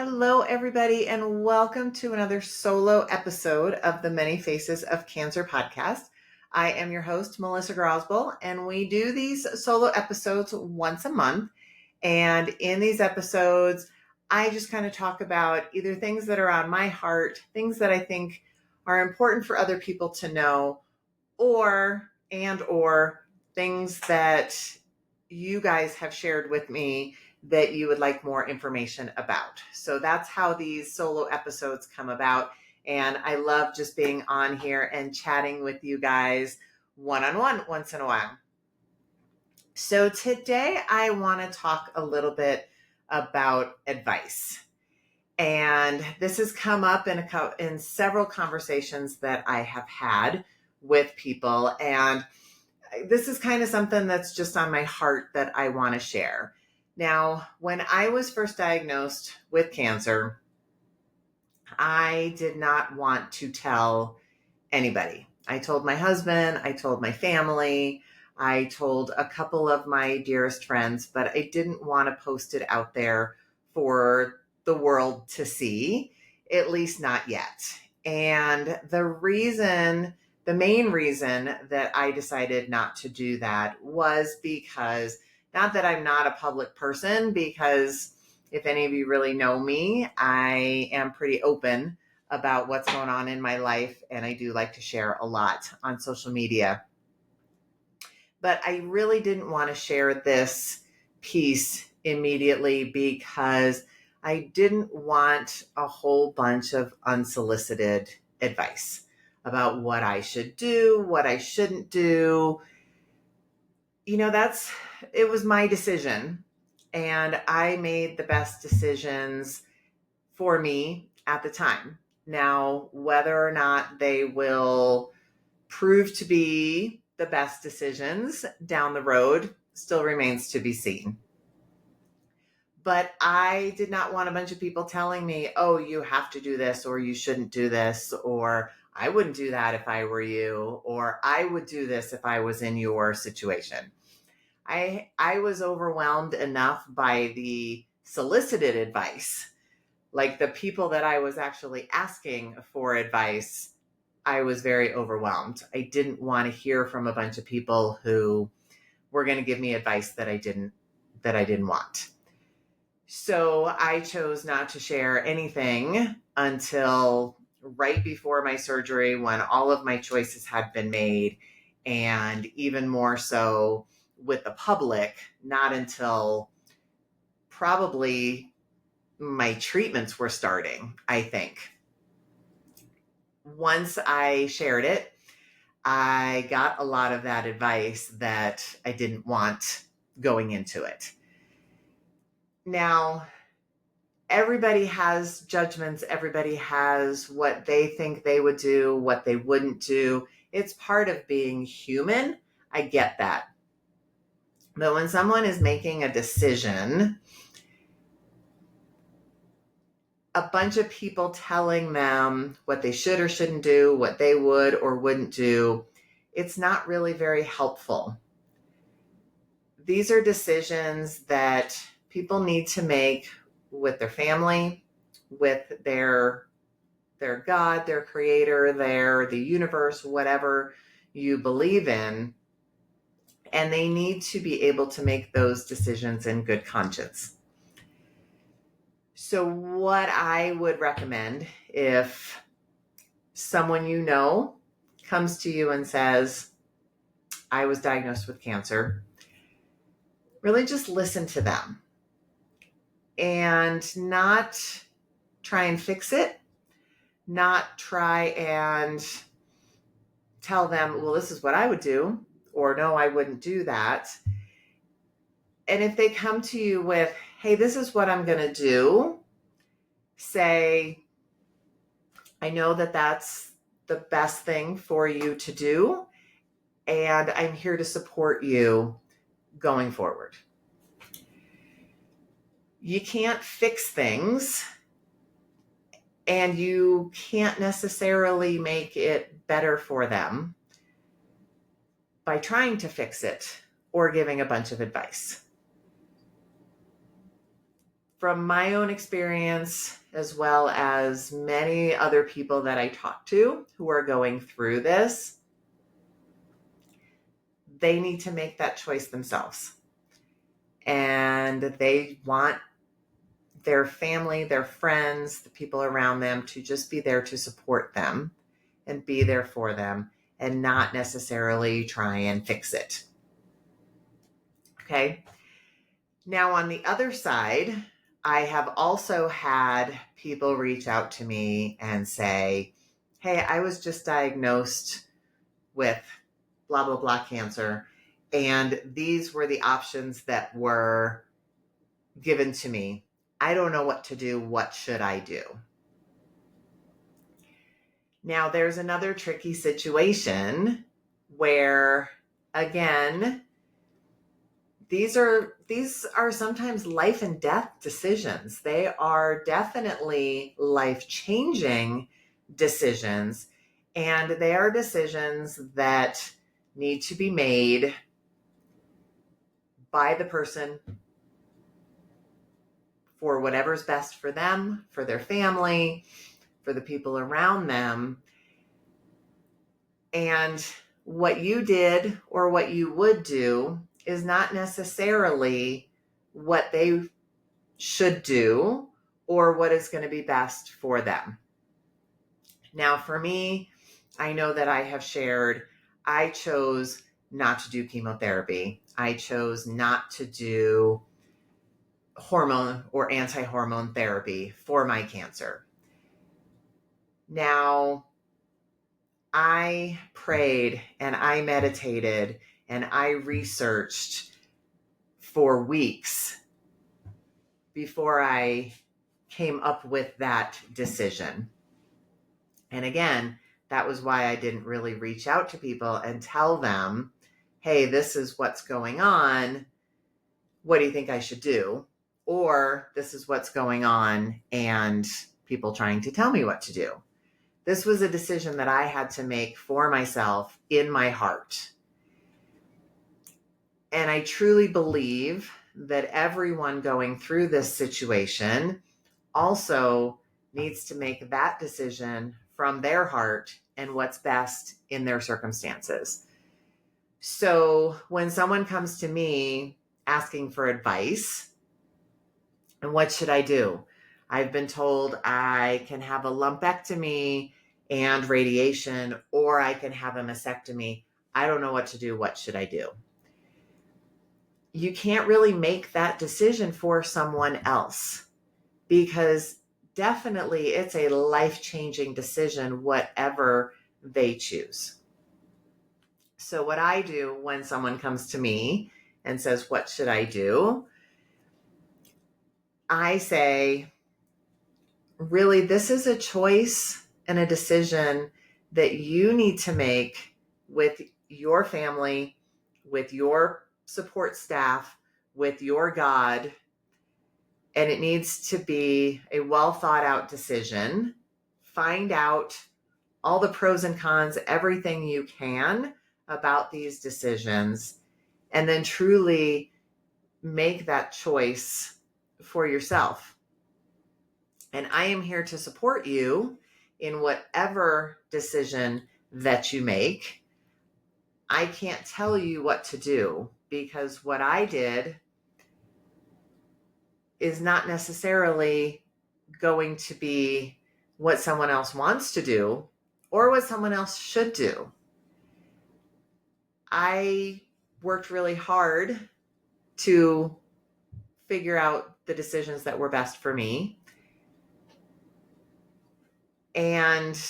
Hello, everybody, and welcome to another solo episode of the Many Faces of Cancer podcast. I am your host, Melissa Grosboll, and we do these solo episodes once a month. And in these episodes, I just kind of talk about either things that are on my heart, things that I think are important for other people to know, or things that you guys have shared with me that you would like more information about. So that's how these solo episodes come about. And I love just being on here and chatting with you guys one-on-one once in a while. So today I want to talk a little bit about advice. And this has come up in several conversations that I have had with people. And this is kind of something that's just on my heart that I want to share. Now, when I was first diagnosed with cancer, I did not want to tell anybody. I told my husband, I told my family, I told a couple of my dearest friends, but I didn't want to post it out there for the world to see, at least not yet. And the main reason that I decided not to do that was because, not that I'm not a public person, because if any of you really know me, I am pretty open about what's going on in my life, and I do like to share a lot on social media. But I really didn't want to share this piece immediately because I didn't want a whole bunch of unsolicited advice about what I should do, what I shouldn't do. It was my decision, and I made the best decisions for me at the time. Now, whether or not they will prove to be the best decisions down the road still remains to be seen. But I did not want a bunch of people telling me, oh, you have to do this, or you shouldn't do this, or I wouldn't do that if I were you, or I would do this if I was in your situation. I was overwhelmed enough by the solicited advice, like the people that I was actually asking for advice. I was very overwhelmed. I didn't want to hear from a bunch of people who were going to give me advice that I didn't want. So I chose not to share anything until right before my surgery, when all of my choices had been made, and even more so with the public, not until probably my treatments were starting, I think. Once I shared it, I got a lot of that advice that I didn't want going into it. Now, everybody has judgments. Everybody has what they think they would do, what they wouldn't do. It's part of being human. I get that. But when someone is making a decision, a bunch of people telling them what they should or shouldn't do, what they would or wouldn't do, it's not really very helpful. These are decisions that people need to make with their family, with their God, their creator, the universe, whatever you believe in. And they need to be able to make those decisions in good conscience. So what I would recommend, if someone you know comes to you and says, I was diagnosed with cancer, really just listen to them and not try and fix it, not try and tell them, well, this is what I would do, or no, I wouldn't do that. And if they come to you with, hey, this is what I'm going to do, say, I know that that's the best thing for you to do, and I'm here to support you going forward. You can't fix things, and you can't necessarily make it better for them by trying to fix it or giving a bunch of advice. from my own experience, as well as many other people that I talk to who are going through this, they need to make that choice themselves. And they want their family, their friends, the people around them to just be there to support them and be there for them and not necessarily try and fix it. Okay. Now, on the other side, I have also had people reach out to me and say, hey, I was just diagnosed with blah, blah, blah cancer. And these were the options that were given to me. I don't know what to do. What should I do? Now, there's another tricky situation where, again, these are sometimes life and death decisions. They are definitely life-changing decisions, and they are decisions that need to be made by the person for whatever's best for them, for their family, for the people around them. And what you did or what you would do is not necessarily what they should do or what is going to be best for them. Now, for me, I know that I have shared, I chose not to do chemotherapy. I chose not to do hormone or anti-hormone therapy for my cancer. Now, I prayed and I meditated and I researched for weeks before I came up with that decision. And again, that was why I didn't really reach out to people and tell them, hey, this is what's going on. What do you think I should do? Or this is what's going on and people trying to tell me what to do. This was a decision that I had to make for myself in my heart. And I truly believe that everyone going through this situation also needs to make that decision from their heart and what's best in their circumstances. So when someone comes to me asking for advice, and what should I do? I've been told I can have a lumpectomy and radiation, or I can have a mastectomy. I don't know what to do. What should I do? You can't really make that decision for someone else because definitely it's a life-changing decision, whatever they choose. So what I do when someone comes to me and says, what should I do? I say, really, this is a choice and a decision that you need to make with your family, with your support staff, with your God. And it needs to be a well thought out decision. Find out all the pros and cons, everything you can about these decisions, and then truly make that choice for yourself. And I am here to support you in whatever decision that you make. I can't tell you what to do because what I did is not necessarily going to be what someone else wants to do or what someone else should do. I worked really hard to figure out the decisions that were best for me. And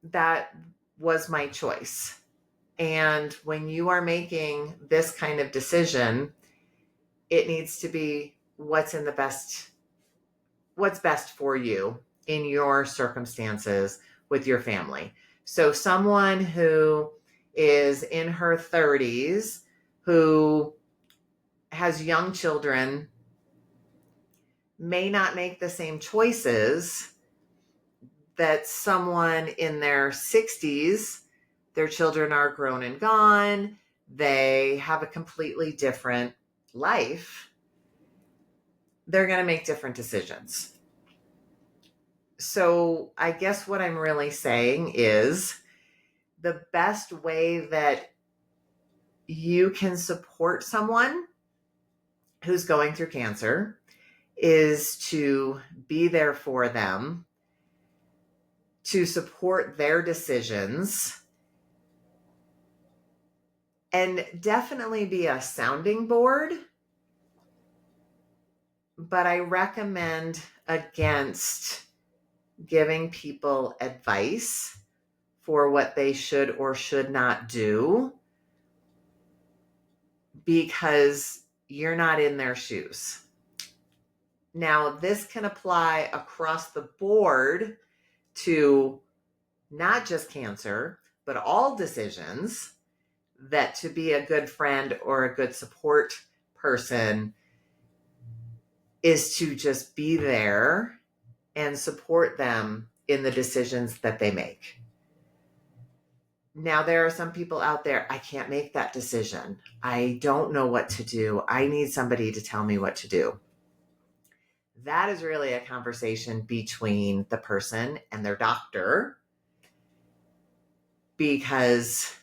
that was my choice. And when you are making this kind of decision, it needs to be what's best for you in your circumstances with your family. So someone who is in her 30s, who has young children, may not make the same choices that someone in their 60s, their children are grown and gone, they have a completely different life. they're going to make different decisions. So I guess what I'm really saying is the best way that you can support someone who's going through cancer is to be there for them, to support their decisions, and definitely be a sounding board. But I recommend against giving people advice for what they should or should not do, because you're not in their shoes. Now, this can apply across the board to not just cancer, but all decisions, that to be a good friend or a good support person is to just be there and support them in the decisions that they make. Now, there are some people out there, I can't make that decision. I don't know what to do. I need somebody to tell me what to do. That is really a conversation between the person and their doctor, because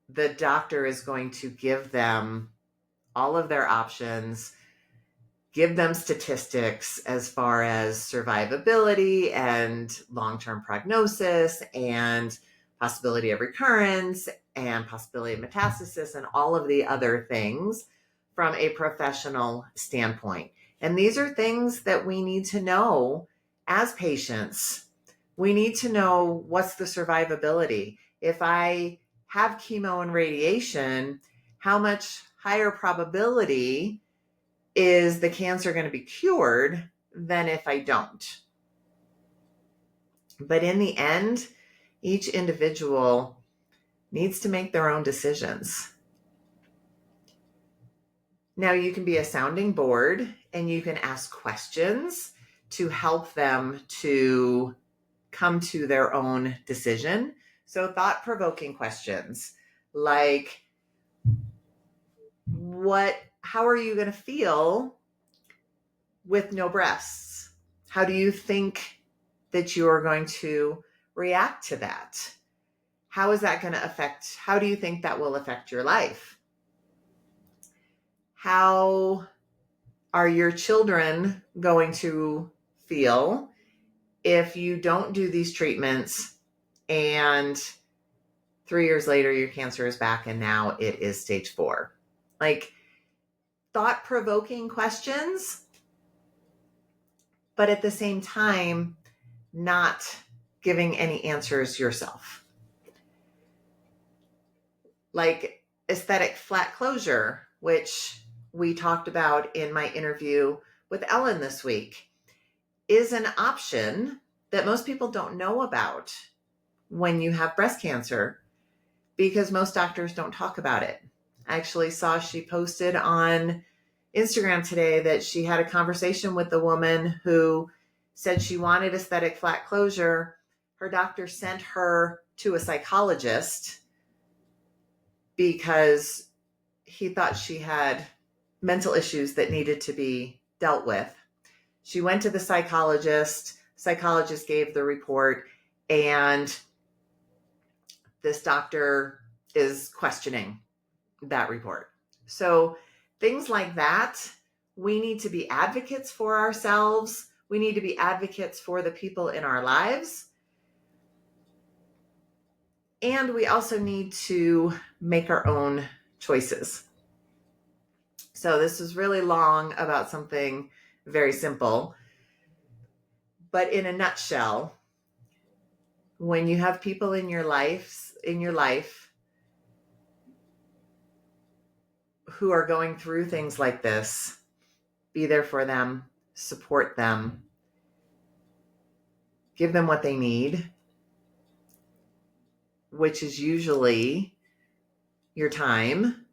the doctor is going to give them all of their options, give them statistics as far as survivability and long-term prognosis and possibility of recurrence and possibility of metastasis and all of the other things from a professional standpoint. And these are things that we need to know as patients. We need to know what's the survivability. If I have chemo and radiation, how much higher probability is the cancer going to be cured than if I don't? But in the end, each individual needs to make their own decisions. Now, you can be a sounding board and you can ask questions to help them to come to their own decision. So thought-provoking questions like, how are you going to feel with no breasts? How do you think that you are going to react to that? How is that going to affect, how do you think that will affect your life? How are your children going to feel if you don't do these treatments and 3 years later your cancer is back and now it is stage 4? Like, thought-provoking questions, but at the same time, not giving any answers yourself. Like aesthetic flat closure, which we talked about in my interview with Ellen this week, is an option that most people don't know about when you have breast cancer, because most doctors don't talk about it. I actually saw she posted on Instagram today that she had a conversation with a woman who said she wanted aesthetic flat closure. Her doctor sent her to a psychologist because he thought she had mental issues that needed to be dealt with. She went to the psychologist gave the report, and this doctor is questioning that report. So things like that, we need to be advocates for ourselves. We need to be advocates for the people in our lives. And we also need to make our own choices. So this is really long about something very simple. But in a nutshell, when you have people in your life who are going through things like this, be there for them, support them, give them what they need, which is usually your time,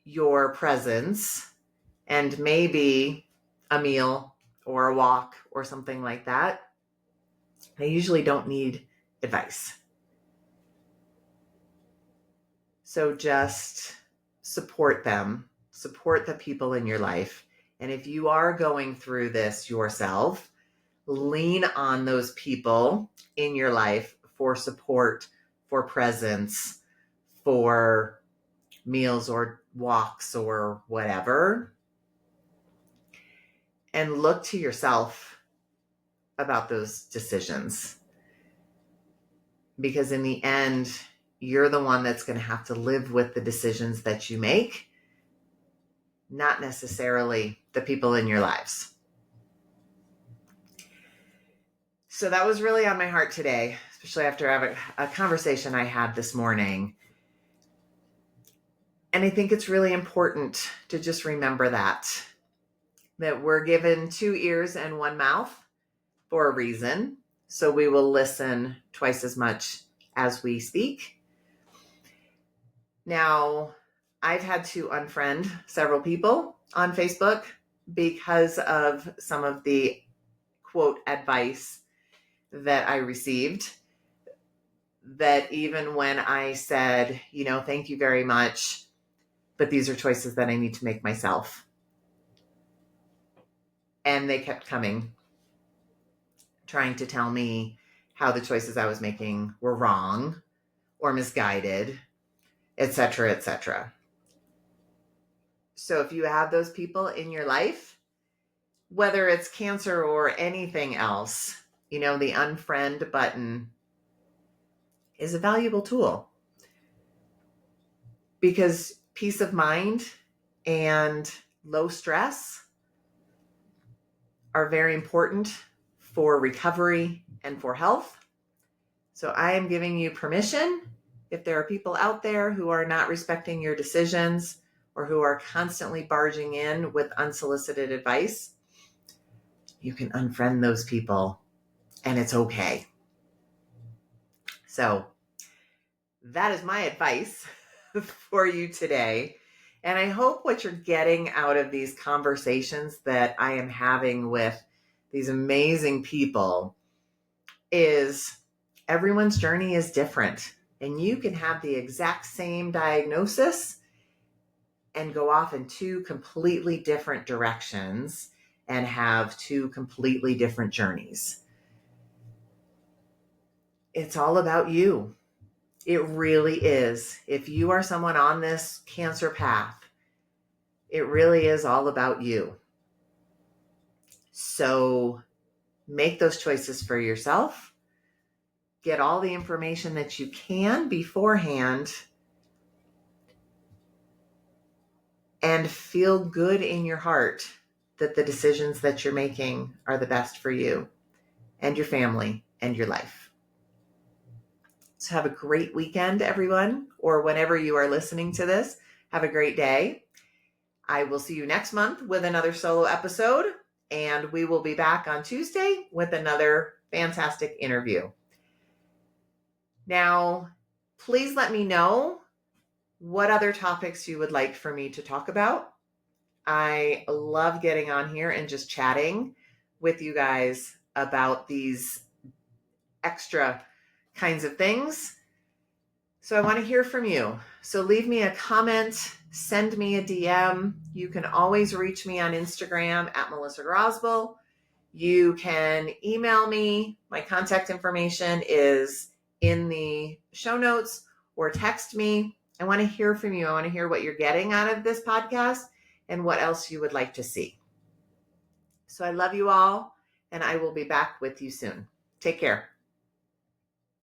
your presence, and maybe a meal or a walk or something like that. They usually don't need advice. So just support them support the people in your life. And if you are going through this yourself, lean on those people in your life for support, for presence, for meals or walks or whatever. And look to yourself about those decisions. Because in the end, you're the one that's going to have to live with the decisions that you make, not necessarily the people in your lives. So that was really on my heart today, especially after having a conversation I had this morning. And I think it's really important to just remember that we're given 2 ears and 1 mouth for a reason. So we will listen twice as much as we speak. Now, I've had to unfriend several people on Facebook because of some of the quote advice that I received, that even when I said, thank you very much, but these are choices that I need to make myself. And they kept coming, trying to tell me how the choices I was making were wrong or misguided, etc., etc. So if you have those people in your life, whether it's cancer or anything else, the unfriend button is a valuable tool, because peace of mind and low stress are very important for recovery and for health. So I am giving you permission. If there are people out there who are not respecting your decisions or who are constantly barging in with unsolicited advice, you can unfriend those people, and it's okay. So that is my advice for you today. And I hope what you're getting out of these conversations that I am having with these amazing people is everyone's journey is different. And you can have the exact same diagnosis and go off in 2 completely different directions and have 2 completely different journeys. It's all about you. It really is. If you are someone on this cancer path, it really is all about you. So make those choices for yourself. Get all the information that you can beforehand, and feel good in your heart that the decisions that you're making are the best for you and your family and your life. So have a great weekend, everyone, or whenever you are listening to this, have a great day. I will see you next month with another solo episode, and we will be back on Tuesday with another fantastic interview. Now, please let me know what other topics you would like for me to talk about. I love getting on here and just chatting with you guys about these extra kinds of things. So I want to hear from you. So leave me a comment, send me a DM. You can always reach me on Instagram at Melissa Grosbel. You can email me. My contact information is in the show notes, or text me. I want to hear from you. I want to hear what you're getting out of this podcast and what else you would like to see. So I love you all, and I will be back with you soon. Take care.